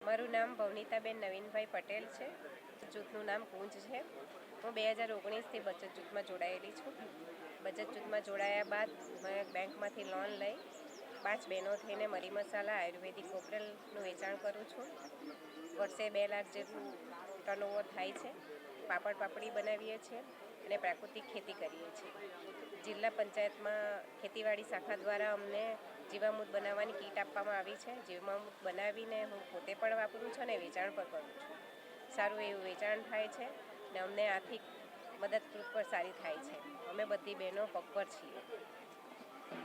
મારું નામ ભવનીતાબેન નવીનભાઈ પટેલ છે. જૂથનું નામ કુંજ છે. હું 2019થી બચત જૂથમાં જોડાયેલી છું. બચત જૂથમાં જોડાયા બાદ મેં બેંકમાંથી લોન લઈ 5 બહેનો થઈને મરી મસાલા આયુર્વેદિક કોપરેલનું વેચાણ કરું છું. વર્ષે 2 લાખ જેટલું ટર્નઓવર થાય છે. પાપડ પાપડી બનાવીએ છીએ અને પ્રાકૃતિક ખેતી કરીએ છીએ. જિલ્લા પંચાયતમાં ખેતીવાડી શાખા દ્વારા અમને જીવામૃત બનાવવાની કીટ આપવામાં આવી છે. જીવામૃત બનાવીને હું પોતે પણ વાપરું છું અને વેચાણ પણ કરું છું. સારું એવું વેચાણ થાય છે ને અમને આર્થિક મદદરૂપ પણ સારી થાય છે. અમે બધી બહેનો પગભર છીએ.